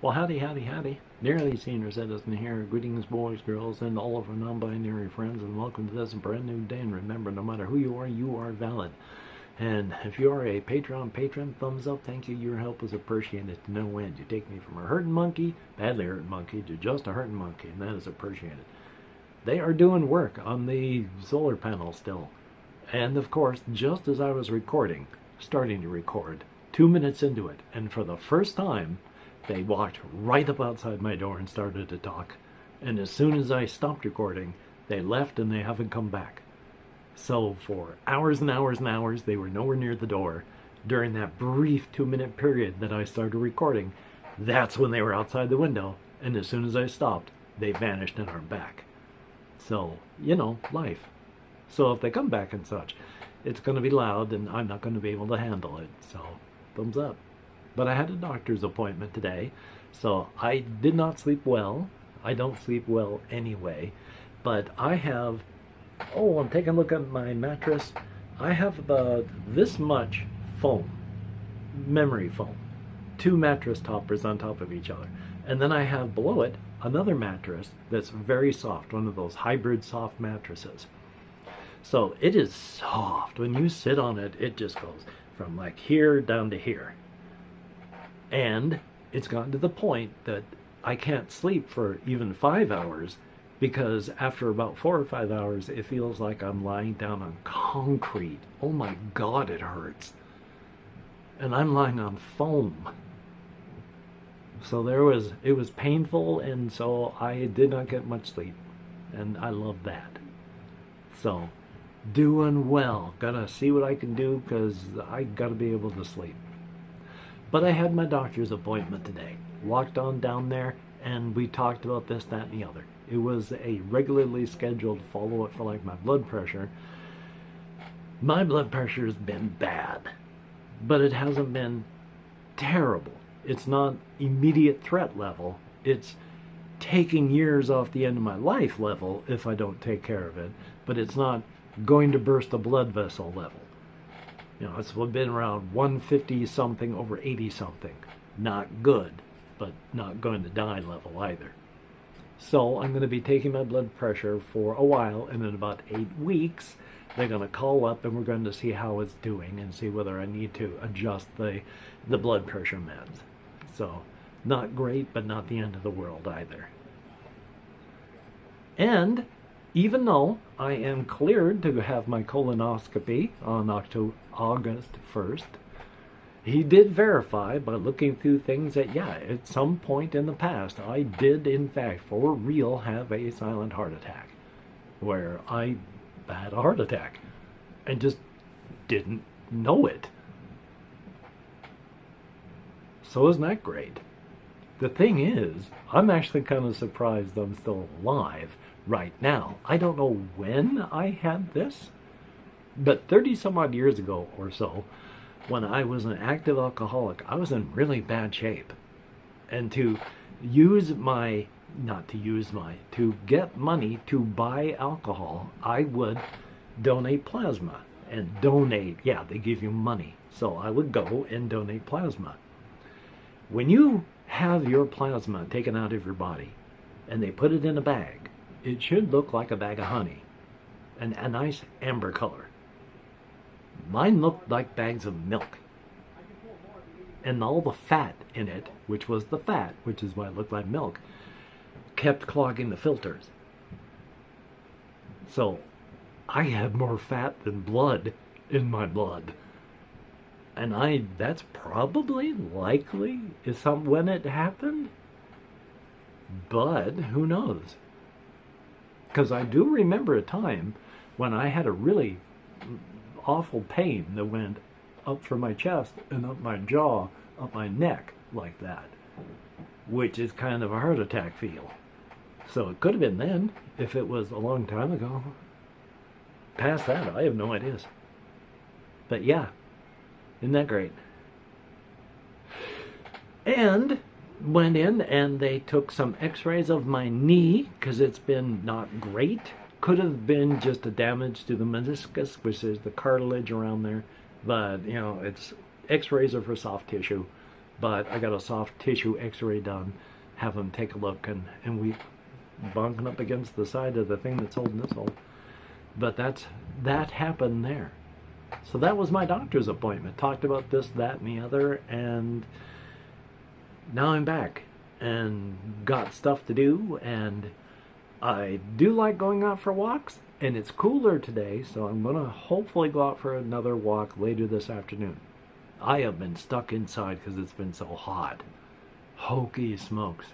Well, howdy, howdy, howdy. Nearly senior citizen here. Greetings, boys, girls, and all of our non-binary friends, and welcome to this brand new day. And remember, no matter who you are valid. And if you are a patron, thumbs up, thank you. Your help is appreciated to no end. You take me from a hurting monkey, badly hurting monkey, to just a hurting monkey, and that is appreciated. They are doing work on the solar panel still. And of course, just as I was starting to record, 2 minutes into it, and for the first time, they walked right up outside my door and started to talk. And as soon as I stopped recording, they left and they haven't come back. So for hours and hours and hours, they were nowhere near the door. During that brief 2-minute period that I started recording, that's when they were outside the window. And as soon as I stopped, they vanished and are back. So, life. So if they come back and such, it's going to be loud and I'm not going to be able to handle it. So, thumbs up. But I had a doctor's appointment today, so I did not sleep well. I don't sleep well anyway. But I have, I'm taking a look at my mattress. I have about this much foam, memory foam. 2 mattress toppers on top of each other. And then I have below it another mattress that's very soft, one of those hybrid soft mattresses. So it is soft. When you sit on it, it just goes from like here down to here. And it's gotten to the point that I can't sleep for even 5 hours because after about 4 or 5 hours, it feels like I'm lying down on concrete. Oh my God, it hurts. And I'm lying on foam. So it was painful, and so I did not get much sleep. And I love that. So, doing well. Gotta see what I can do because I gotta be able to sleep. But I had my doctor's appointment today. Walked on down there and we talked about this, that, and the other. It was a regularly scheduled follow-up for like my blood pressure. My blood pressure has been bad, but it hasn't been terrible. It's not immediate threat level. It's taking years off the end of my life level if I don't take care of it, but it's not going to burst a blood vessel level. It's been around 150 something over 80 something. Not good, but not going to die level either. So I'm going to be taking my blood pressure for a while, and in about 8 weeks, they're going to call up and we're going to see how it's doing and see whether I need to adjust the blood pressure meds. So not great, but not the end of the world either. And even though I am cleared to have my colonoscopy on August 1st, he did verify by looking through things that, at some point in the past, I did, in fact, for real, have a silent heart attack, where I had a heart attack and just didn't know it. So isn't that great? The thing is, I'm actually kind of surprised I'm still alive right now. I don't know when I had this, but 30 some odd years ago or so, when I was an active alcoholic, I was in really bad shape. And to get money to buy alcohol, I would donate plasma. And they give you money. So I would go and donate plasma. When you have your plasma taken out of your body and they put it in a bag, it should look like a bag of honey, and a nice amber color. Mine looked like bags of milk. And all the fat in it, which was the fat, which is why it looked like milk, kept clogging the filters. So I had more fat than blood in my blood. And that's probably likely is when it happened. But who knows? Because I do remember a time when I had a really awful pain that went up from my chest and up my jaw, up my neck like that, which is kind of a heart attack feel. So it could have been then, if it was a long time ago. Past that, I have no ideas. But yeah, isn't that great? And went in and they took some x-rays of my knee because it's been not great. Could have been just a damage to the meniscus, which is the cartilage around there. But, it's x-rays are for soft tissue. but I got a soft tissue x-ray done, have them take a look, and we bunking up against the side of the thing that's holding this hole. But that happened there. So that was my doctor's appointment. Talked about this, that, and the other, and now I'm back and got stuff to do, and I do like going out for walks, and it's cooler today, so I'm going to hopefully go out for another walk later this afternoon. I have been stuck inside because it's been so hot. Hokey smokes.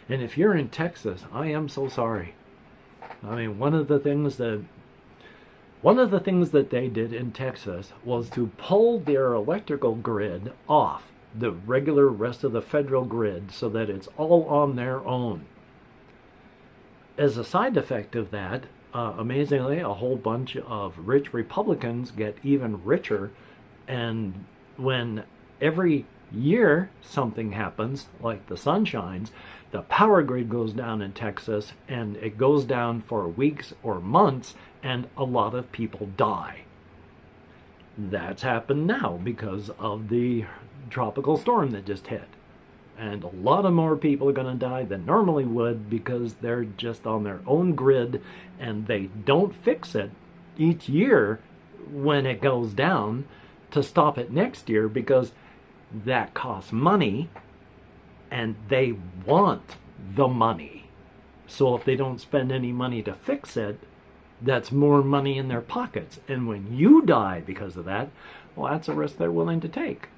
And if you're in Texas, I am so sorry. I mean, one of the things that they did in Texas was to pull their electrical grid off the regular rest of the federal grid so that it's all on their own. As a side effect of that, amazingly, a whole bunch of rich Republicans get even richer, and when every year something happens, like the sun shines, the power grid goes down in Texas, and it goes down for weeks or months, and a lot of people die. That's happened now because of the tropical storm that just hit. And a lot of more people are going to die than normally would because they're just on their own grid and they don't fix it each year when it goes down to stop it next year, because that costs money and they want the money. So if they don't spend any money to fix it, that's more money in their pockets. And when you die because of that, well, that's a risk they're willing to take.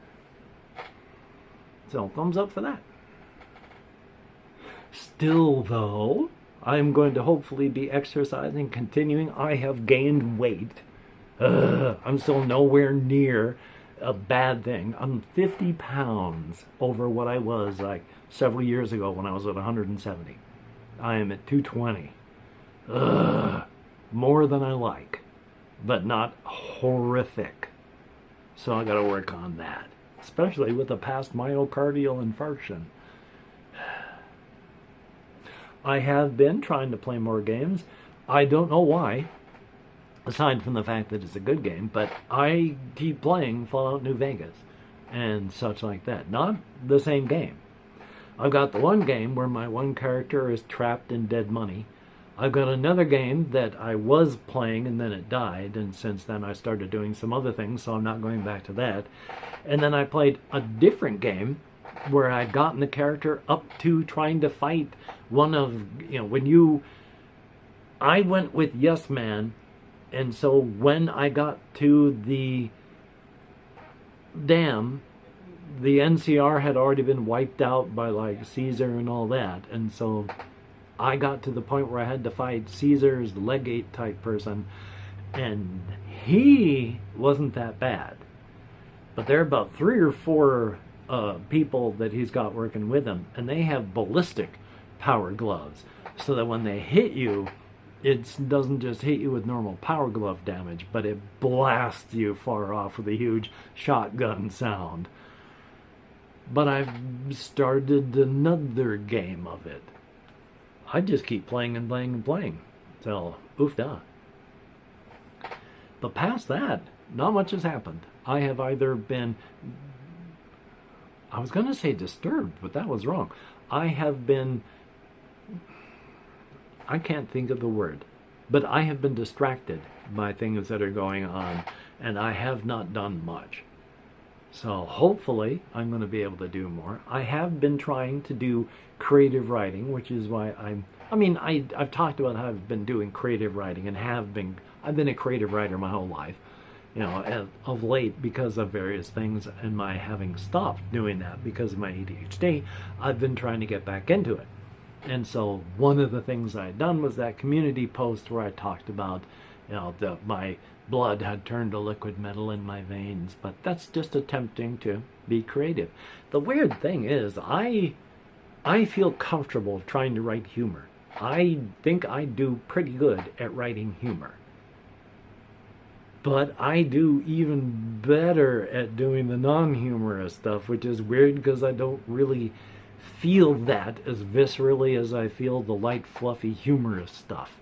So thumbs up for that. Still, though, I'm going to hopefully be exercising, continuing. I have gained weight. I'm still nowhere near a bad thing. I'm 50 pounds over what I was like several years ago when I was at 170. I am at 220. More than I like, but not horrific. So I got to work on that, especially with a past myocardial infarction. I have been trying to play more games. I don't know why, aside from the fact that it's a good game, but I keep playing Fallout New Vegas and such like that. Not the same game. I've got the one game where my one character is trapped in dead money. I've got another game that I was playing and then it died, and since then I started doing some other things, so I'm not going back to that. And then I played a different game where I'd gotten the character up to trying to fight one of, I went with Yes Man, and so when I got to the dam, the NCR had already been wiped out by like Caesar and all that, and so I got to the point where I had to fight Caesar's legate type person, and he wasn't that bad. But there are about 3 or 4 people that he's got working with him, and they have ballistic power gloves, so that when they hit you, it doesn't just hit you with normal power glove damage, but it blasts you far off with a huge shotgun sound. But I've started another game of it. I just keep playing and playing and playing. So, oof da. But past that, not much has happened. I have either been, I was going to say disturbed, but that was wrong. I have been, I can't think of the word, but I have been distracted by things that are going on, and I have not done much. So hopefully I'm going to be able to do more. I have been trying to do creative writing, which is why I've talked about how I've been doing creative writing and I've been a creative writer my whole life, of late because of various things and my having stopped doing that because of my ADHD. I've been trying to get back into it. And so one of the things I had done was that community post where I talked about, my blood had turned to liquid metal in my veins, but that's just attempting to be creative. The weird thing is, I feel comfortable trying to write humor. I think I do pretty good at writing humor. But I do even better at doing the non-humorous stuff, which is weird because I don't really feel that as viscerally as I feel the light, fluffy, humorous stuff.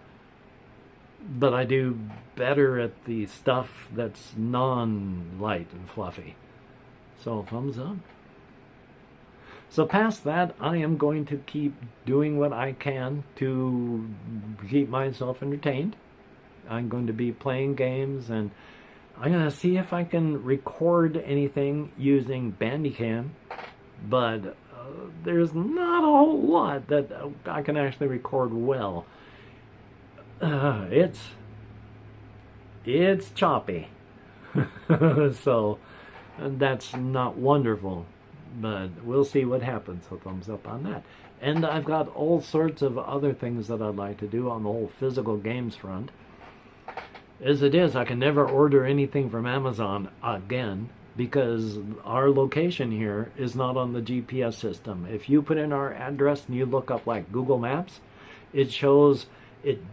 But I do better at the stuff that's non-light and fluffy. So, thumbs up. So past that, I am going to keep doing what I can to keep myself entertained. I'm going to be playing games, and I'm going to see if I can record anything using Bandicam, but there's not a whole lot that I can actually record well. It's choppy. So that's not wonderful, but we'll see what happens. So thumbs up on that. And I've got all sorts of other things that I'd like to do on the whole physical games front. As it is, I can never order anything from Amazon again because our location here is not on the GPS system. If you put in our address and you look up like Google Maps, it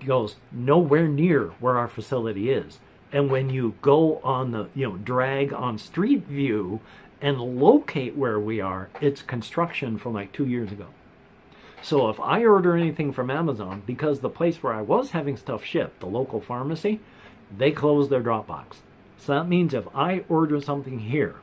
goes nowhere near where our facility is. And when you go on the, drag on Street View and locate where we are, it's construction from like 2 years ago. So if I order anything from Amazon, because the place where I was having stuff shipped, the local pharmacy, they closed their drop box. So that means if I order something here,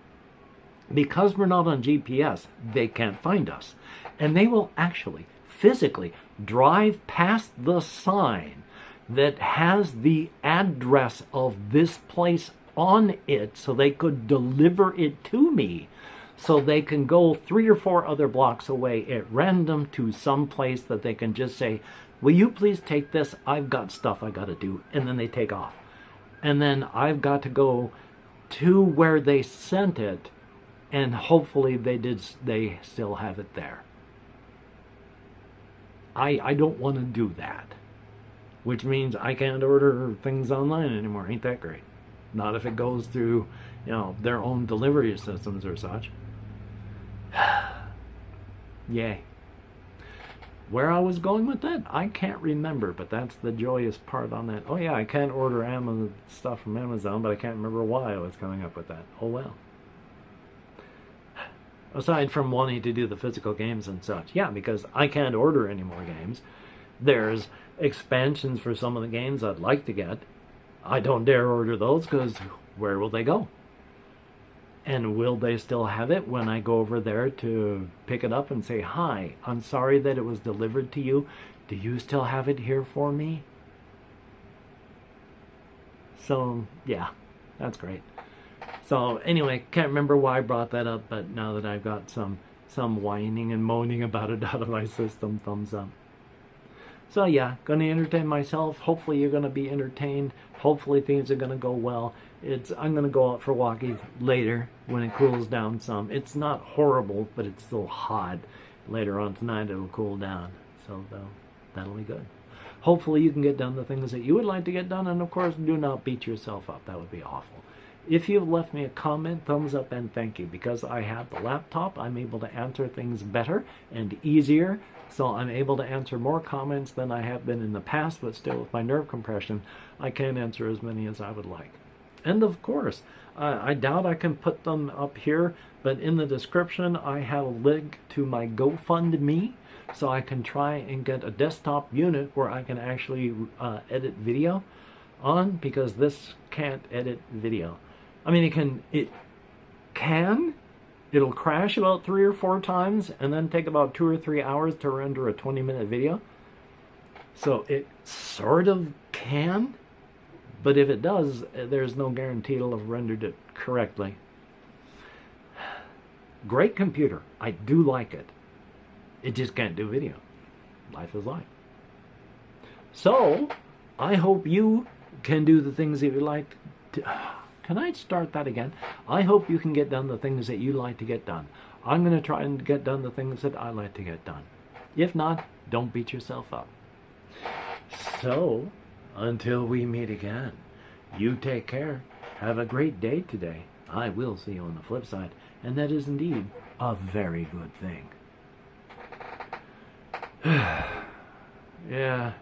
because we're not on GPS, they can't find us. And they will actually physically drive past the sign that has the address of this place on it so they could deliver it to me, so they can go 3 or 4 other blocks away at random to some place that they can just say, will you please take this? I've got stuff I got to do. And then they take off. And then I've got to go to where they sent it, and hopefully they still have it there. I don't want to do that, which means I can't order things online anymore. Ain't that great? Not if it goes through, their own delivery systems or such. Yay. Where I was going with that, I can't remember, but that's the joyous part on that. Oh yeah, I can't order stuff from Amazon, but I can't remember why I was coming up with that. Oh well. Aside from wanting to do the physical games and such, yeah, because I can't order any more games. There's expansions for some of the games I'd like to get. I don't dare order those because where will they go? And will they still have it when I go over there to pick it up and say, hi, I'm sorry that it was delivered to you. Do you still have it here for me? So, yeah, that's great. So, anyway, can't remember why I brought that up, but now that I've got some whining and moaning about it out of my system, thumbs up. So yeah, going to entertain myself. Hopefully you're going to be entertained. Hopefully things are going to go well. I'm going to go out for walking later when it cools down some. It's not horrible, but it's still hot. Later on tonight it'll cool down. So that'll be good. Hopefully you can get done the things that you would like to get done. And of course, do not beat yourself up. That would be awful. If you've left me a comment, thumbs up and thank you. Because I have the laptop, I'm able to answer things better and easier. So I'm able to answer more comments than I have been in the past, but still with my nerve compression, I can't answer as many as I would like. And of course, I doubt I can put them up here, but in the description I have a link to my GoFundMe, so I can try and get a desktop unit where I can actually edit video on, because this can't edit video. I mean, it can. It'll crash about 3 or 4 times and then take about 2 or 3 hours to render a 20-minute video. So it sort of can, but if it does, there's no guarantee it'll have rendered it correctly. Great computer. I do like it. It just can't do video. Life is life. So, I hope you can do the things that you like to... Can I start that again? I hope you can get done the things that you like to get done. I'm going to try and get done the things that I like to get done. If not, don't beat yourself up. So, until we meet again, you take care. Have a great day today. I will see you on the flip side, and that is indeed a very good thing. Yeah.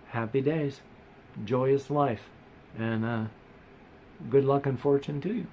Happy days. Joyous life. And, good luck and fortune to you.